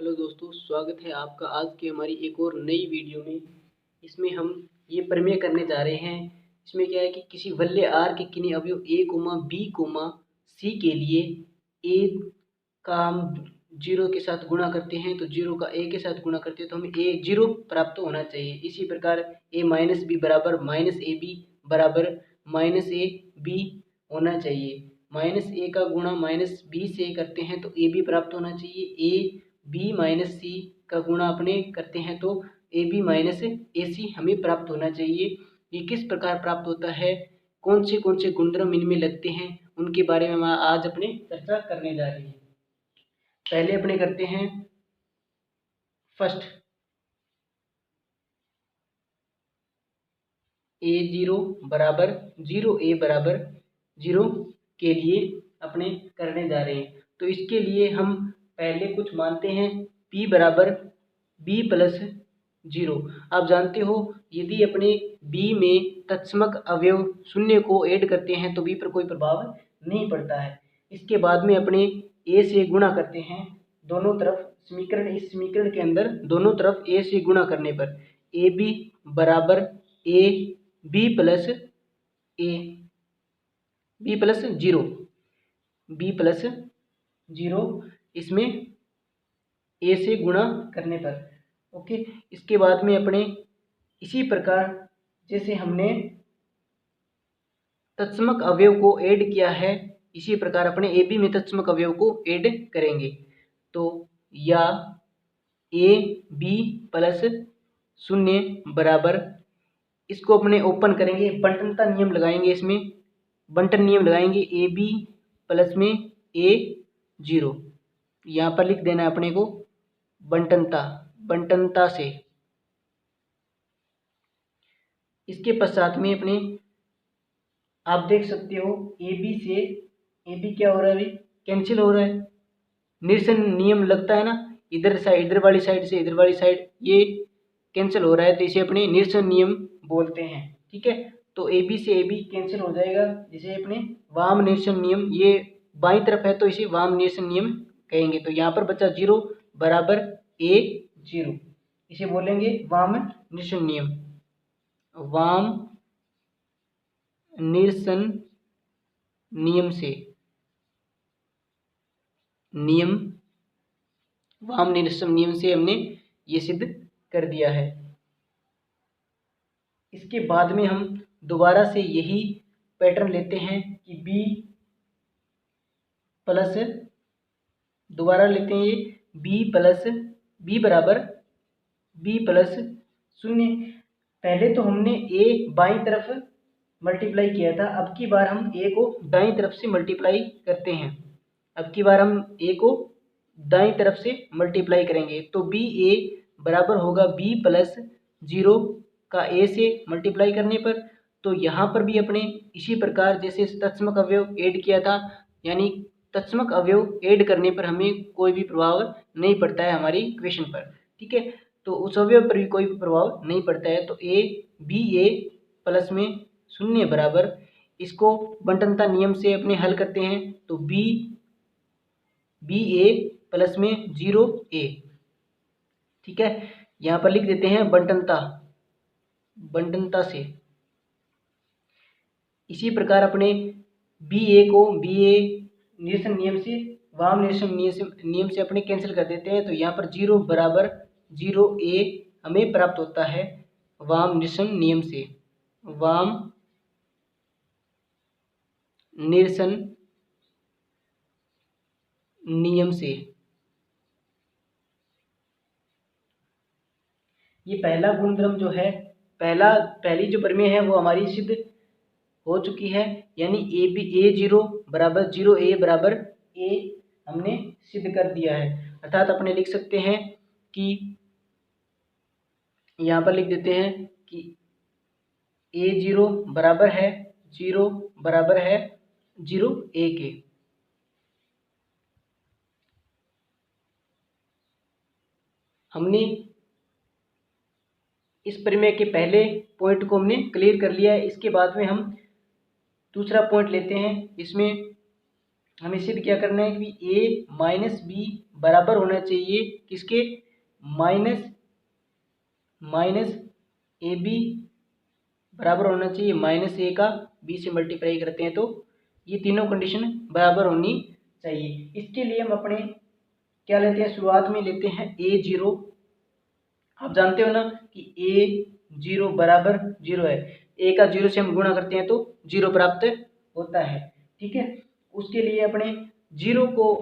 Hello दोस्तों, स्वागत है आपका आज की हमारी एक और नई वीडियो में। इसमें हम ये प्रमेय करने जा रहे हैं। इसमें क्या है कि किसी वल्य आर के किन्हीं अवयव a, b, c के लिए a का हम 0 के साथ गुणा करते हैं तो 0 का a के साथ गुणा करते हैं तो हमें a 0 प्राप्त होना चाहिए। इसी प्रकार a माइनस बी बराबर माइनस ए बी बराबर माइनस ए बी होना चाहिए। माइनस ए का गुणा माइनस बी से करते हैं तो ए बी प्राप्त होना चाहिए। ए बी माइनस सी का गुणा अपने करते हैं तो ए बी माइनस ए सी हमें प्राप्त होना चाहिए। ये किस प्रकार प्राप्त होता है, कौन से गुणधर्म इनमें लगते हैं, उनके बारे में हम आज अपने चर्चा करने जा रहे हैं। पहले अपने करते हैं फर्स्ट a0 बराबर 0 के लिए अपने करने जा रहे हैं। तो इसके लिए हम पहले कुछ मानते हैं p बराबर b प्लस 0। आप जानते हो यदि अपने b में तत्समक अवयव शून्य को ऐड करते हैं तो b पर कोई प्रभाव नहीं पड़ता है। इसके बाद में अपने a से गुणा करते हैं दोनों तरफ समीकरण, इस समीकरण के अंदर दोनों तरफ a से गुणा करने पर ए बी बराबर ए बी प्लस जीरो इसमें a से गुणा करने पर। ओके, इसके बाद में अपने इसी प्रकार जैसे हमने तत्समक अवयव को ऐड किया है इसी प्रकार अपने ए बी में तत्समक अवयव को ऐड करेंगे। तो या ए बी प्लस 0 बराबर, इसको अपने ओपन करेंगे, बंटनता नियम लगाएंगे, इसमें बंटन नियम लगाएंगे ए बी प्लस में ए 0। यहाँ पर लिख देना है अपने को बंटनता से। इसके पश्चात में अपने आप देख सकते हो ए बी से ए बी क्या हो रहा है, अभी कैंसिल हो रहा है, निरसन नियम लगता है ना, इधर वाली साइड से इधर वाली साइड ये कैंसिल हो रहा है तो इसे अपने निरसन नियम बोलते हैं। ठीक है, तो ए बी से ए बी कैंसिल हो जाएगा, जिसे अपने वाम निरसन नियम, ये बाईं तरफ है तो इसे वाम निरसन नियम कहेंगे। तो यहाँ पर बचा 0 बराबर ए 0, इसे बोलेंगे वाम निरसन नियम। वाम निरसन नियम से वाम निरसन नियम से हमने ये सिद्ध कर दिया है। इसके बाद में हम दोबारा से यही पैटर्न लेते हैं कि b प्लस, दोबारा लेते हैं ये b बराबर b प्लस 0। पहले तो हमने a बाईं तरफ मल्टीप्लाई किया था, अब की बार हम a को दाईं तरफ से मल्टीप्लाई करते हैं। अब की बार हम a को दाईं तरफ से मल्टीप्लाई करेंगे तो बी ए बराबर होगा b प्लस 0 का a से मल्टीप्लाई करने पर। तो यहाँ पर भी अपने इसी प्रकार जैसे तत्समक अवयव ऐड किया था, यानी तत्समक अवयव ऐड करने पर हमें कोई भी प्रभाव नहीं पड़ता है हमारी इक्वेशन पर। ठीक है, तो उस अवयव पर भी कोई प्रभाव नहीं पड़ता है। तो ए प्लस में 0 बराबर, इसको बंटनता नियम से अपने हल करते हैं तो बी ए प्लस में 0 ए। ठीक है, यहाँ पर लिख देते हैं बंटनता से। इसी प्रकार अपने बी ए को निरसन नियम से वाम निरसन नियम से अपने कैंसिल कर देते हैं। तो यहाँ पर 0 बराबर 0 ए हमें प्राप्त होता है वाम निरसन नियम से। वाम निरसन नियम से ये पहला गुणधर्म जो है, पहली जो प्रमेय है वो हमारी सिद्ध हो चुकी है, यानी A0 बराबर 0 A बराबर A हमने सिद्ध कर दिया है। अर्थात अपने लिख सकते हैं कि यहाँ पर लिख देते हैं कि A0 बराबर है 0 A के। हमने इस प्रमेय के पहले पॉइंट को हमने क्लियर कर लिया है। इसके बाद में हम दूसरा पॉइंट लेते हैं। इसमें हमें सिद्ध क्या करना है कि ए माइनस बी बराबर होना चाहिए किसके, माइनस ए बी बराबर होना चाहिए माइनस ए का बी से मल्टीप्लाई करते हैं तो ये तीनों कंडीशन बराबर होनी चाहिए। इसके लिए हम अपने क्या लेते हैं, शुरुआत में लेते हैं ए जीरो। आप जानते हो ना कि ए जीरो बराबर जीरो है, ए का जीरो से हम गुणा करते हैं तो जीरो प्राप्त होता है। ठीक है, उसके लिए अपने जीरो को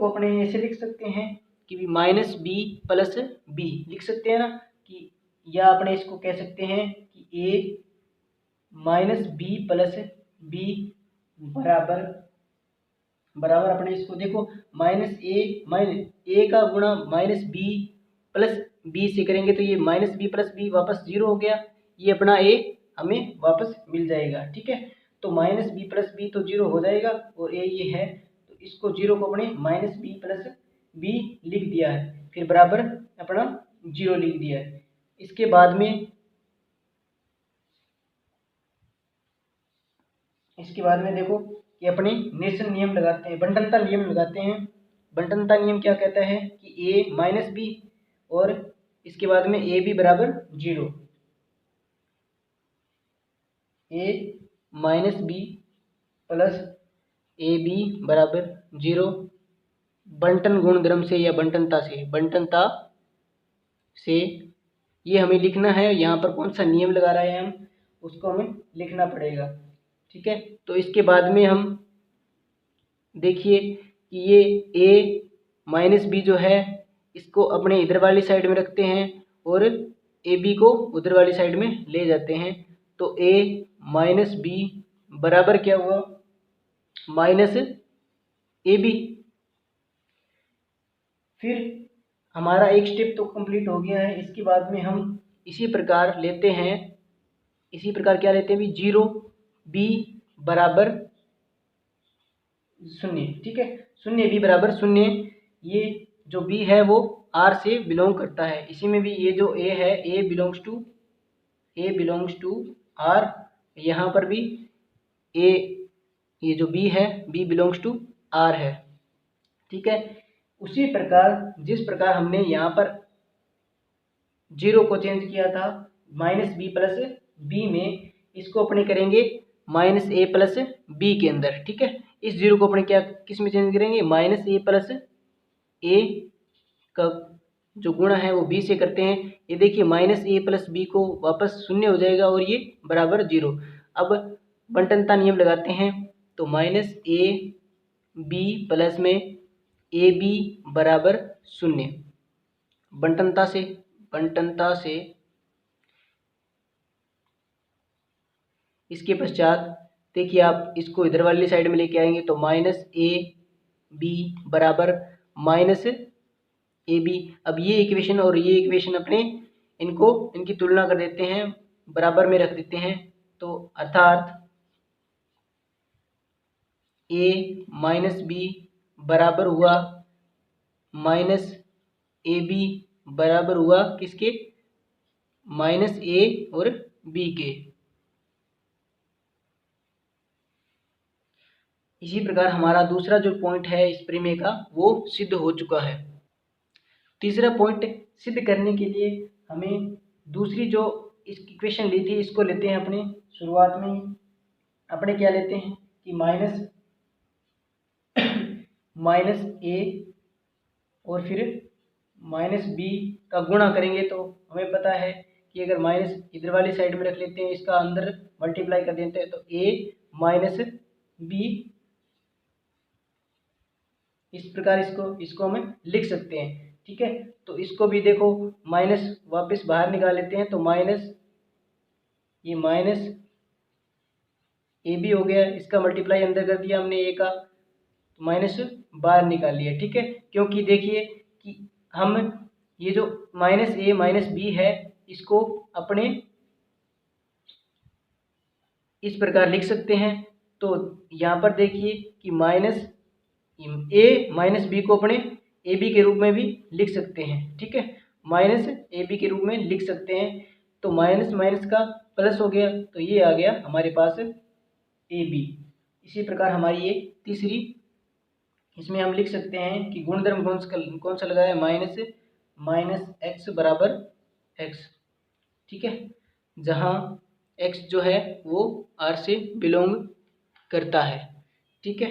अपने ऐसे लिख सकते हैं कि माइनस बी प्लस बी लिख सकते हैं ना, कि या अपने इसको कह सकते हैं कि ए माइनस बी प्लस बी बराबर अपने इसको देखो माइनस ए का गुणा माइनस बी प्लस बी से करेंगे तो ये माइनस बी प्लस बी वापस जीरो हो गया, ये अपना ए हमें वापस मिल जाएगा। ठीक है, तो माइनस बी प्लस बी तो जीरो हो जाएगा और ए ये है, तो इसको जीरो को अपने माइनस बी प्लस बी लिख दिया है, फिर बराबर अपना जीरो लिख दिया है। इसके बाद में देखो कि अपने निरसन नियम लगाते हैं, बंटनता नियम लगाते हैं। बंटनता नियम क्या कहता है कि ए माइनस बी और इसके बाद में ए बी बराबर zero, A minus B plus A B बराबर जीरो बंटन गुणधर्म से या बंटनता से ये हमें लिखना है। यहाँ पर कौन सा नियम लगा रहे हैं हम, उसको हमें लिखना पड़ेगा। ठीक है, तो इसके बाद में हम देखिए कि ये ए माइनस बी जो है इसको अपने इधर वाली साइड में रखते हैं और ए बी को उधर वाली साइड में ले जाते हैं, तो ए माइनस बी बराबर क्या हुआ, माइनस ए बी। फिर हमारा एक स्टेप तो कंप्लीट हो गया है। इसके बाद में हम इसी प्रकार क्या लेते हैं भी जीरो बी बराबर शून्य। ठीक है, शून्य बी बराबर शून्य, ये जो बी है वो आर से बिलोंग करता है। इसी में भी ये जो ए है ए बिलोंग्स टू आर, यहाँ पर भी ये जो बी है बी बिलोंग्स टू आर है। ठीक है, उसी प्रकार जिस प्रकार हमने यहाँ पर जीरो को चेंज किया था माइनस बी प्लस बी में, इसको अपने करेंगे माइनस ए प्लस बी के अंदर। ठीक है, इस जीरो को अपने किस में चेंज करेंगे, माइनस ए प्लस ए का जो गुणा है वो बी से करते हैं। ये देखिए माइनस ए प्लस बी को वापस शून्य हो जाएगा और ये बराबर जीरो। अब बंटनता नियम लगाते हैं, तो माइनस ए बी प्लस में ए बी बराबर शून्य। बंटनता से इसके पश्चात देखिए आप इसको इधर वाली साइड में लेके आएंगे तो माइनस ए बी बराबर माइनस ए बी। अब ये इक्वेशन और ये इक्वेशन अपने इनकी तुलना कर देते हैं, बराबर में रख देते हैं, तो अर्थात ए माइनस बी बराबर हुआ माइनस ए बी बराबर हुआ किसके, माइनस ए और बी के। इसी प्रकार हमारा दूसरा जो पॉइंट है इस प्रमेय का वो सिद्ध हो चुका है। तीसरा पॉइंट सिद्ध करने के लिए हमें दूसरी जो इस इक्वेशन ली थी इसको लेते हैं अपने शुरुआत में ही। अपने क्या लेते हैं कि माइनस ए और फिर माइनस बी का गुणा करेंगे तो हमें पता है कि अगर माइनस इधर वाली साइड में रख लेते हैं, इसका अंदर मल्टीप्लाई कर देते हैं, तो ए माइनस बी, इस प्रकार इसको हमें लिख सकते हैं। ठीक है, तो इसको भी देखो माइनस वापस बाहर निकाल लेते हैं, तो ये माइनस ए बी हो गया, इसका मल्टीप्लाई अंदर कर दिया हमने ए का, तो माइनस बाहर निकाल लिया। ठीक है, क्योंकि देखिए कि हम ये जो माइनस ए माइनस बी है इसको अपने इस प्रकार लिख सकते हैं। तो यहाँ पर देखिए कि माइनस ए माइनस बी को अपने ए बी के रूप में भी लिख सकते हैं। ठीक है, माइनस ए बी के रूप में लिख सकते हैं, तो माइनस माइनस का प्लस हो गया, तो ये आ गया हमारे पास ए बी। इसी प्रकार हमारी ये तीसरी इसमें हम लिख सकते हैं कि गुणधर्म कौन सा लगाया है, माइनस एक्स बराबर एक्स, ठीक है, जहाँ एक्स जो है वो आर से बिलोंग करता है, ठीक है।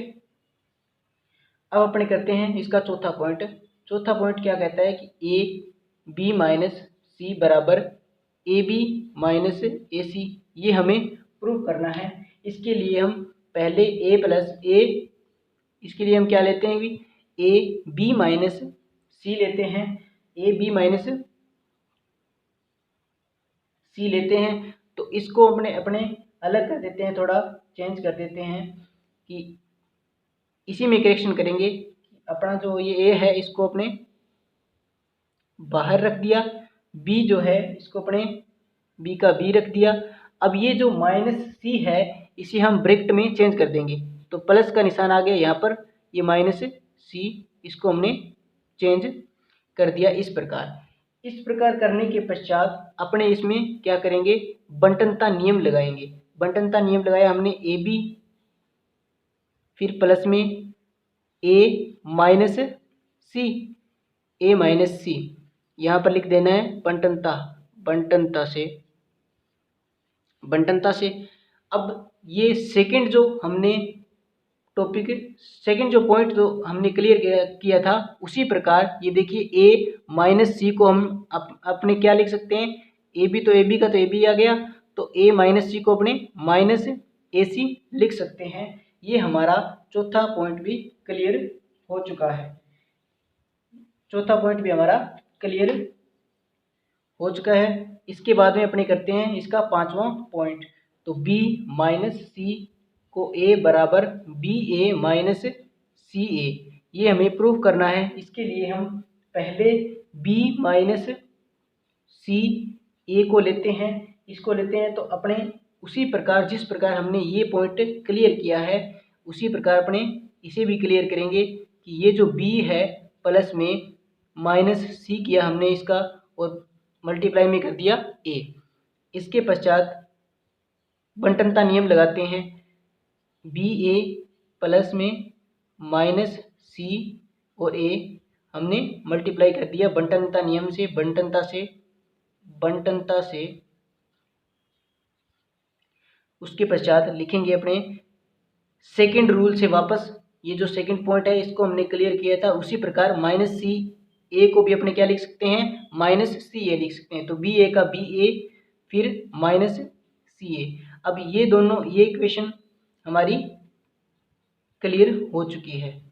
अब अपने करते हैं इसका चौथा पॉइंट। चौथा पॉइंट क्या कहता है कि ए बी माइनस सी बराबर ए बी माइनस ए सी, ये हमें प्रूव करना है। इसके लिए हम पहले ए प्लस ए, इसके लिए हम क्या लेते हैं भी, ए बी माइनस सी लेते हैं, ए बी माइनस सी लेते हैं। तो इसको अपने अलग कर देते हैं, थोड़ा चेंज कर देते हैं कि इसी में करेक्शन करेंगे। अपना जो ये ए है इसको अपने बाहर रख दिया, बी जो है इसको अपने बी का बी रख दिया। अब ये जो माइनस सी है इसे हम ब्रैकेट में चेंज कर देंगे, तो प्लस का निशान आ गया यहाँ पर, ये माइनस सी, इसको हमने चेंज कर दिया इस प्रकार। इस प्रकार करने के पश्चात अपने इसमें क्या करेंगे, बंटनता नियम लगाएंगे। बंटनता नियम लगाया हमने, ए बी फिर प्लस में ए माइनस सी, ए माइनस सी यहाँ पर लिख देना है बंटनता, बंटनता से। अब ये सेकंड जो हमने टॉपिक, सेकंड जो पॉइंट जो हमने क्लियर किया था, उसी प्रकार ये देखिए ए माइनस सी को हम अपने क्या लिख सकते हैं, ए बी, तो ए बी का तो ए बी आ गया, तो ए माइनस सी को अपने माइनस ए सी लिख सकते हैं। ये हमारा चौथा पॉइंट भी क्लियर हो चुका है, चौथा पॉइंट भी हमारा क्लियर हो चुका है। इसके बाद में अपने करते हैं इसका पांचवा पॉइंट। तो b माइनस सी को a बराबर बी ए माइनस सी ए, ये हमें प्रूव करना है। इसके लिए हम पहले b माइनस सी ए को लेते हैं, इसको लेते हैं, तो अपने उसी प्रकार जिस प्रकार हमने ये पॉइंट क्लियर किया है उसी प्रकार अपने इसे भी क्लियर करेंगे कि ये जो b है प्लस में माइनस सी किया हमने इसका और मल्टीप्लाई में कर दिया a। इसके पश्चात बंटनता नियम लगाते हैं, बी ए प्लस में माइनस सी और a हमने मल्टीप्लाई कर दिया बंटनता नियम से, बंटनता से। उसके पश्चात लिखेंगे अपने सेकंड रूल से वापस, ये जो सेकंड पॉइंट है इसको हमने क्लियर किया था, उसी प्रकार माइनस सी ए को भी अपने क्या लिख सकते हैं, माइनस सी ए लिख सकते हैं। तो बी ए का बी ए फिर माइनस सी ए। अब ये दोनों, ये इक्वेशन हमारी क्लियर हो चुकी है।